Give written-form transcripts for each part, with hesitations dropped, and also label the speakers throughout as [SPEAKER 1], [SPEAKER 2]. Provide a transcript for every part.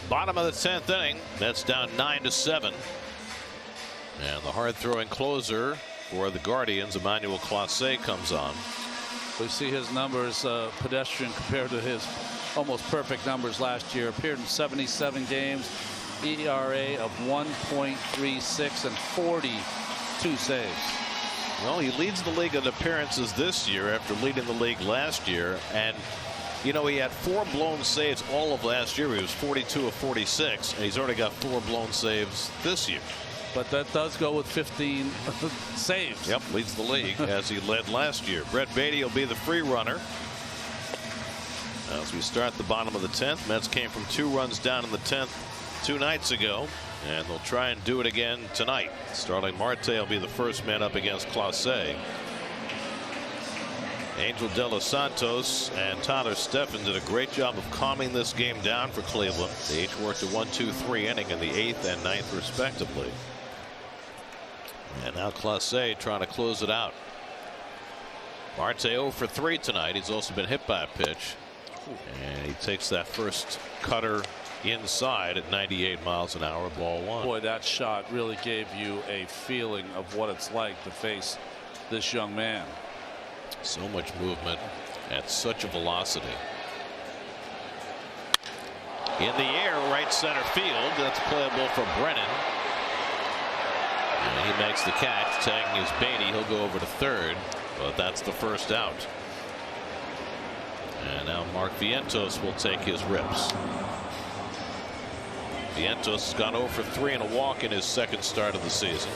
[SPEAKER 1] Bottom of the 10th inning. Mets down 9-7. And the hard-throwing closer for the Guardians, Emmanuel Clase, comes on.
[SPEAKER 2] We see his numbers pedestrian compared to his almost perfect numbers last year. Appeared in 77 games, ERA of 1.36 and 42 saves.
[SPEAKER 1] Well, he leads the league in appearances this year after leading the league last year. And, you know, he had 4 blown saves all of last year. He was 42 of 46, and he's already got 4 blown saves this year.
[SPEAKER 2] But that does go with 15 saves.
[SPEAKER 1] Yep, leads the league as he led last year. Brett Baty will be the free runner. As we start the bottom of the 10th, Mets came from 2 runs down in the 10th 2 nights ago, and they'll try and do it again tonight. Starling Marte will be the first man up against Clase. Angel De Los Santos and Tyler Stephan did a great job of calming this game down for Cleveland. They each worked a 1-2-3 inning in the 8th and 9th respectively. And now Clase trying to close it out. Marte 0 for 3 tonight. He's also been hit by a pitch. And he takes that first cutter inside at 98 miles an hour, ball 1.
[SPEAKER 2] Boy, that shot really gave you a feeling of what it's like to face this young man.
[SPEAKER 1] So much movement at such a velocity. In the air, right center field. That's playable for Brennan. And he makes the catch. Tagging his Baty. He'll go over to third, but that's the first out. And now Mark Vientos will take his rips. Vientos has gone 0 for 3 and a walk in his second start of the season.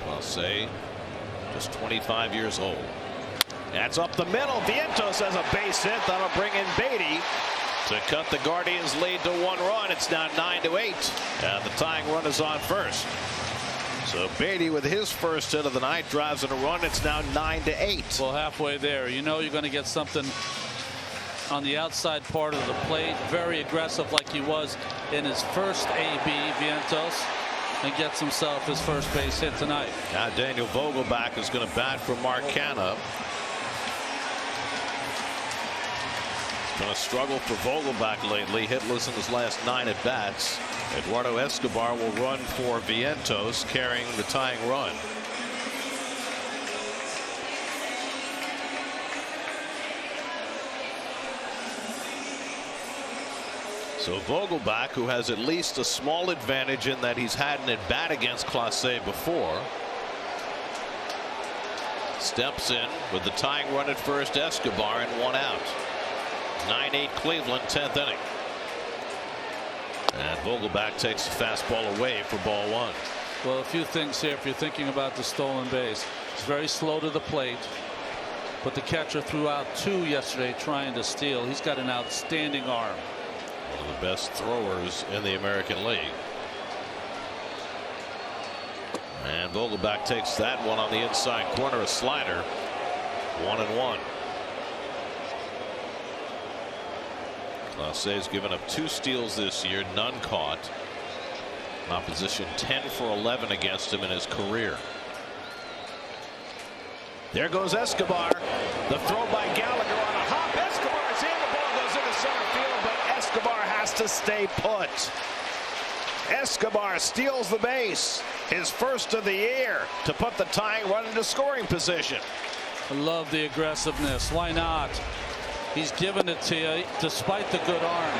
[SPEAKER 1] Clase, just 25 years old. That's up the middle. Vientos has a base hit. That'll bring in Baty to cut the Guardians' lead to 1 run. It's now 9-8. And the tying run is on first. So Baty with his first hit of the night drives in a run. It's now 9-8.
[SPEAKER 2] Well, halfway there. You know you're going to get something on the outside part of the plate. Very aggressive like he was in his first AB, Vientos, and gets himself his first base hit tonight.
[SPEAKER 1] Now Daniel Vogelbach is going to bat for Mark Canha. It's been a struggle for Vogelbach lately. Hitless in his last 9 at bats. Eduardo Escobar will run for Vientos, carrying the tying run. So Vogelbach, who has at least a small advantage in that he's had an at bat against Clase before, steps in with the tying run at first. Escobar and 1 out. 9-8 Cleveland, 10th inning. And Vogelbach takes the fastball away for ball 1.
[SPEAKER 2] Well, a few things here if you're thinking about the stolen base. It's very slow to the plate, but the catcher threw out 2 yesterday trying to steal. He's got an outstanding arm.
[SPEAKER 1] One of the best throwers in the American League. And Vogelbach takes that one on the inside corner, a slider. 1-1. Clase's given up 2 steals this year, none caught. Opposition 10 for 11 against him in his career. There goes Escobar. The throw by Gallagher on a hop. Escobar's in. The ball goes into center field, but Escobar has to stay put. Escobar steals the base. His first of the year to put the tying run into scoring position.
[SPEAKER 2] I love the aggressiveness. Why not? He's given it to you despite the good arm,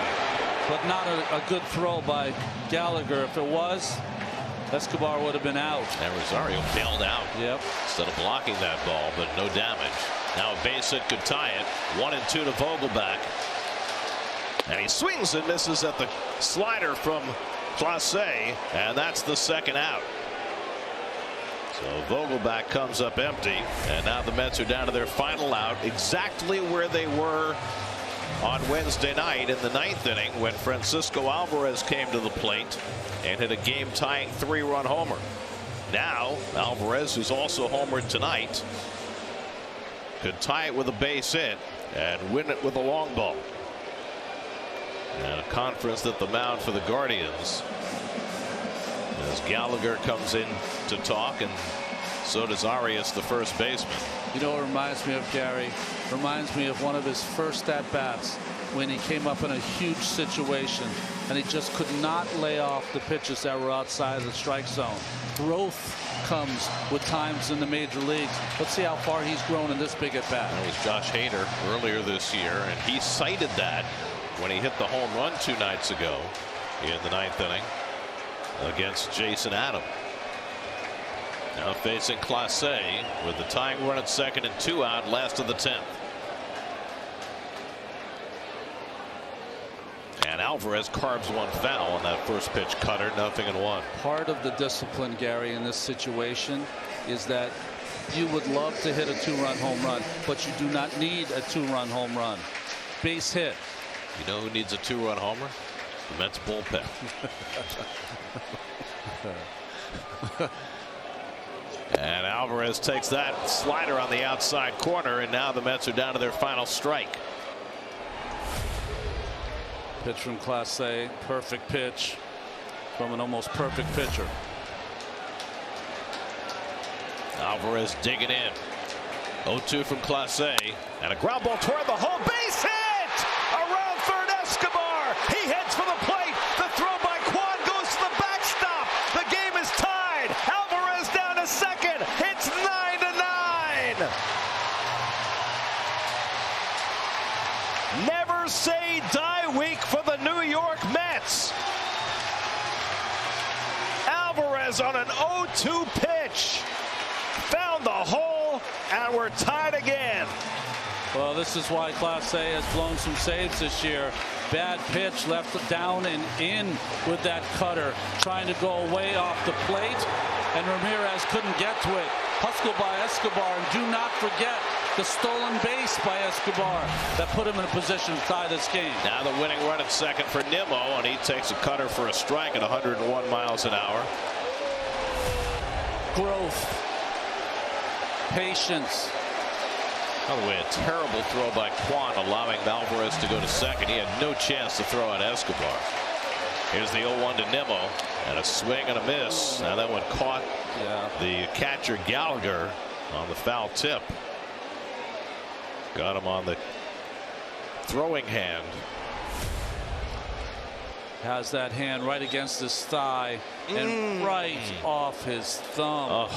[SPEAKER 2] but not a good throw by Gallagher. If it was, Escobar would have been out.
[SPEAKER 1] And Rosario bailed out.
[SPEAKER 2] Yep.
[SPEAKER 1] Instead of blocking that ball, but no damage. Now a base hit could tie it. 1-2 to Vogelbach. And he swings and misses at the slider from Clase, and that's the second out. So Vogelbach comes up empty, and now the Mets are down to their final out, exactly where they were on Wednesday night in the 9th inning when Francisco Alvarez came to the plate and hit a game-tying 3-run homer. Now Alvarez, who's also homered tonight, could tie it with a base hit and win it with a long ball. And a conference at the mound for the Guardians as Gallagher comes in to talk, and so does Arias, the first baseman.
[SPEAKER 2] You know what reminds me of, Gary? Reminds me of one of his first at-bats when he came up in a huge situation and he just could not lay off the pitches that were outside the strike zone. Growth comes with times in the major leagues. Let's see how far he's grown in this big at-bat.
[SPEAKER 1] That was Josh Hader earlier this year, and he cited that when he hit the home run 2 nights ago in the 9th inning against Jason Adam. Now facing Clase with the tying run at second and 2 out, last of the 10th. And Alvarez carves one foul on that first pitch cutter, 0-1.
[SPEAKER 2] Part of the discipline, Gary, in this situation is that you would love to hit a 2-run home run, but you do not need a 2-run home run. Base hit.
[SPEAKER 1] You know who needs a 2-run homer? The Mets bullpen. And Alvarez takes that slider on the outside corner, and now the Mets are down to their final strike.
[SPEAKER 2] Pitch from Clase, perfect pitch from an almost perfect pitcher.
[SPEAKER 1] Alvarez digging in. 0-2 from Clase, and a ground ball toward the hole. Base hit! Around third, Escobar. He heads for the plate. The throw by Quan goes to the backstop. The game is tied. Alvarez down to second. It's 9-9. Never say die week for the New York Mets. Alvarez on an 0-2 pitch found the hole, and we're tied again.
[SPEAKER 2] Well, this is why Clase has blown some saves this year. Bad pitch, left down and in with that cutter, trying to go way off the plate, and Ramirez couldn't get to it. Hustled by Escobar, and do not forget the stolen base by Escobar that put him in a position to tie this game.
[SPEAKER 1] Now the winning run at second for Nimmo, and he takes a cutter for a strike at 101 miles an hour.
[SPEAKER 2] Growth, patience.
[SPEAKER 1] By the way, a terrible throw by Quan, allowing Alvarez to go to second. He had no chance to throw at Escobar. Here's the 0-1 to Nimmo, and a swing and a miss. Now that one caught the catcher Gallagher on the foul tip. Got him on the throwing hand.
[SPEAKER 2] Has that hand right against his thigh and right off his thumb.
[SPEAKER 1] Oh.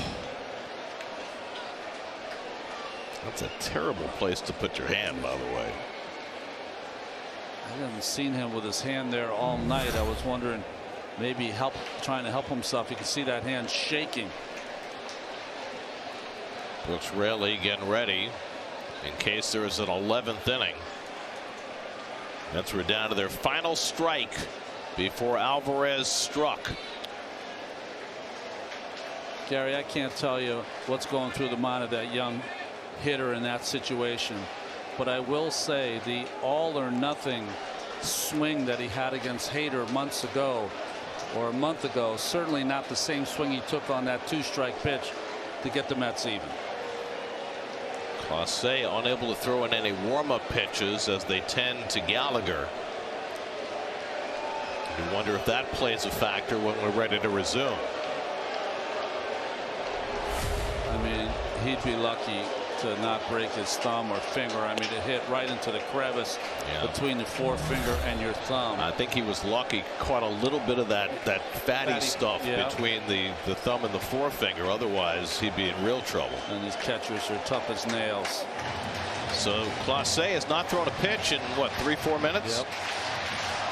[SPEAKER 1] That's a terrible place to put your hand, by the way.
[SPEAKER 2] I haven't seen him with his hand there all night. I was wondering, maybe trying to help himself. You can see that hand shaking.
[SPEAKER 1] Brooks Raley getting ready in case there is an 11th inning. Mets were down to their final strike before Alvarez struck.
[SPEAKER 2] Gary, I can't tell you what's going through the mind of that young hitter in that situation, but I will say the all or nothing swing that he had against Hader months ago, or a month ago, certainly not the same swing he took on that 2-strike pitch to get the Mets even.
[SPEAKER 1] Clase unable to throw in any warm-up pitches as they tend to Gallagher. You wonder if that plays a factor when we're ready to resume.
[SPEAKER 2] I mean, he'd be lucky to not break his thumb or finger. I mean, it hit right into the crevice between the forefinger and your thumb.
[SPEAKER 1] I think he was lucky, caught a little bit of that fatty stuff between the thumb and the forefinger. Otherwise, he'd be in real trouble.
[SPEAKER 2] And these catchers are tough as nails.
[SPEAKER 1] So Clase has not thrown a pitch in what, 3-4 minutes?
[SPEAKER 2] Yep.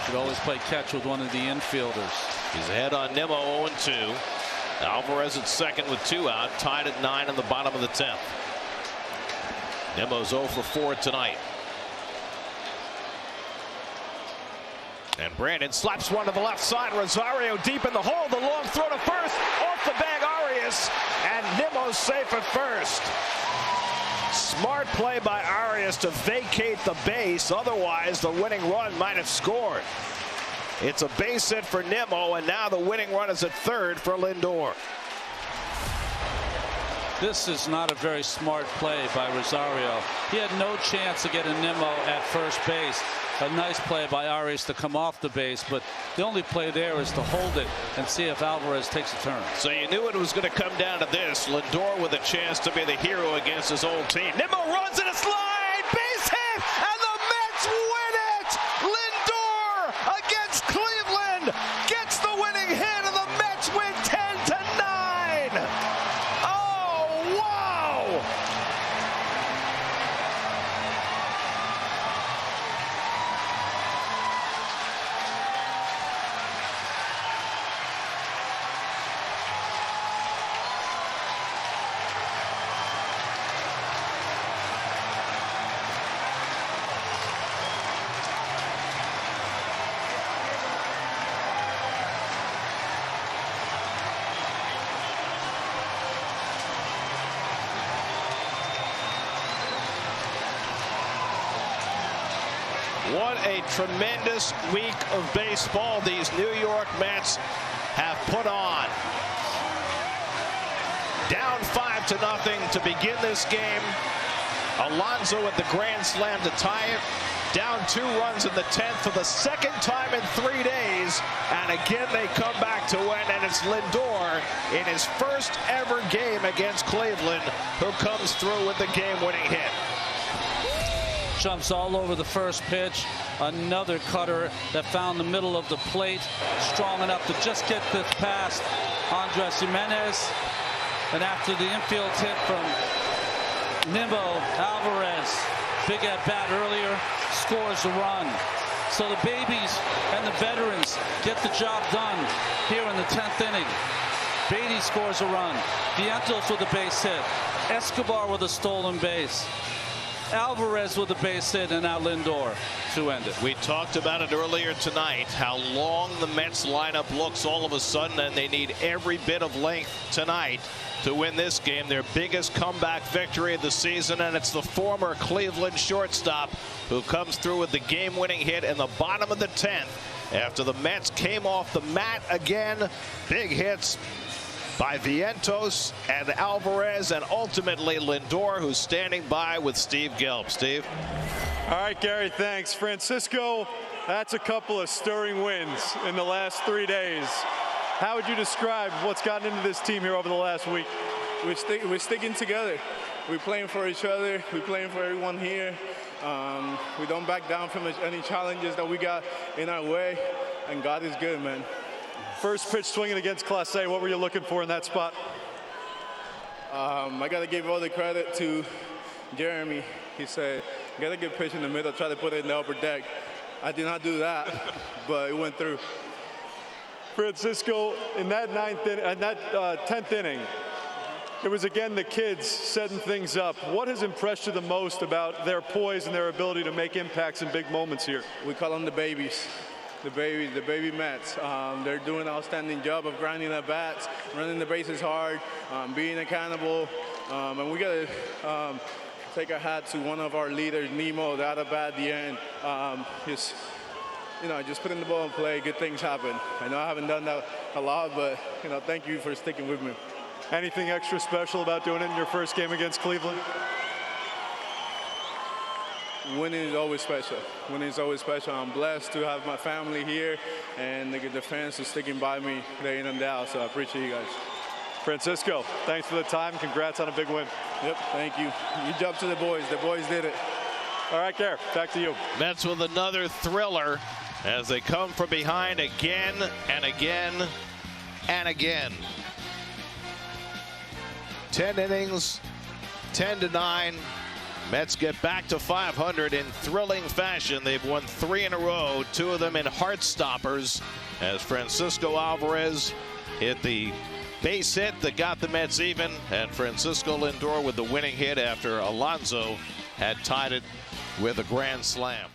[SPEAKER 2] Should always play catch with one of the infielders.
[SPEAKER 1] He's ahead on Nimmo, 0-2. Alvarez at second with 2 out, tied at 9 in the bottom of the 10th. Nimmo's 0 for 4 tonight. And Brandon slaps one to the left side. Rosario deep in the hole. The long throw to first. Off the bag, Arias. And Nimmo's safe at first. Smart play by Arias to vacate the base. Otherwise, the winning run might have scored. It's a base hit for Nimmo, and now the winning run is at third for Lindor.
[SPEAKER 2] This is not a very smart play by Rosario. He had no chance to get a Nimmo at first base. A nice play by Arias to come off the base, but the only play there is to hold it and see if Alvarez takes a turn.
[SPEAKER 1] So you knew it was going to come down to this. Lindor with a chance to be the hero against his old team. Nimmo runs in a slide, base hit, and the Mets win it! Lindor against Cleveland gets the winning hit, and the Mets win 10-9. Oh, wow! What a tremendous week of baseball these New York Mets have put on. Down 5-0 to begin this game. Alonso with the grand slam to tie it. Down 2 runs in the 10th for the second time in 3 days. And again, they come back to win. And it's Lindor in his first ever game against Cleveland who comes through with the game-winning hit.
[SPEAKER 2] Jumps all over the first pitch. Another cutter that found the middle of the plate. Strong enough to just get this past Andres Jimenez. And after the infield hit from Nimmo, Alvarez, big at bat earlier, scores a run. So the babies and the veterans get the job done here in the 10th inning. Baty scores a run. Vientos with a base hit. Escobar with a stolen base. Alvarez with a base hit, and now Lindor to end it.
[SPEAKER 1] We talked about it earlier tonight, how long the Mets lineup looks all of a sudden, and they need every bit of length tonight to win this game, their biggest comeback victory of the season. And it's the former Cleveland shortstop who comes through with the game-winning hit in the bottom of the 10th after the Mets came off the mat again. Big hits by Vientos and Alvarez, and ultimately Lindor, who's standing by with Steve Gelb. Steve?
[SPEAKER 3] All right, Gary, thanks. Francisco, that's a couple of stirring wins in the last 3 days. How would you describe what's gotten into this team here over the last week?
[SPEAKER 4] We're sticking together. We're playing for each other. We're playing for everyone here. We don't back down from any challenges that we got in our way, and God is good, man.
[SPEAKER 3] First pitch swinging against Clase, what were you looking for in that spot?
[SPEAKER 4] I got to give all the credit to Jeremy. He said, get a good pitch in the middle, try to put it in the upper deck. I did not do that, but it went through.
[SPEAKER 3] Francisco, in that 10th inning, it was again the kids setting things up. What has impressed you the most about their poise and their ability to make impacts in big moments here?
[SPEAKER 4] We call them the babies. The baby Mets. They're doing an outstanding job of grinding at bats, running the bases hard, being accountable, and we got to take a hat to one of our leaders, Nemo, that at bat at the end. Just putting the ball in play, good things happen. I know I haven't done that a lot, but thank you for sticking with me.
[SPEAKER 3] Anything extra special about doing it in your first game against Cleveland?
[SPEAKER 4] Winning is always special. Winning is always special. I'm blessed to have my family here and the fans are sticking by me day in and day out, so I appreciate you guys.
[SPEAKER 3] Francisco, thanks for the time. Congrats on a big win.
[SPEAKER 4] Yep, thank you. You jumped to the boys. The boys did it.
[SPEAKER 3] All right, Gare, back to you.
[SPEAKER 1] Mets with another thriller as they come from behind again and again and again. 10 innings, 10-9. Mets get back to 500 in thrilling fashion. They've won 3 in a row, 2 of them in heart stoppers, as Francisco Alvarez hit the base hit that got the Mets even, and Francisco Lindor with the winning hit after Alonso had tied it with a grand slam.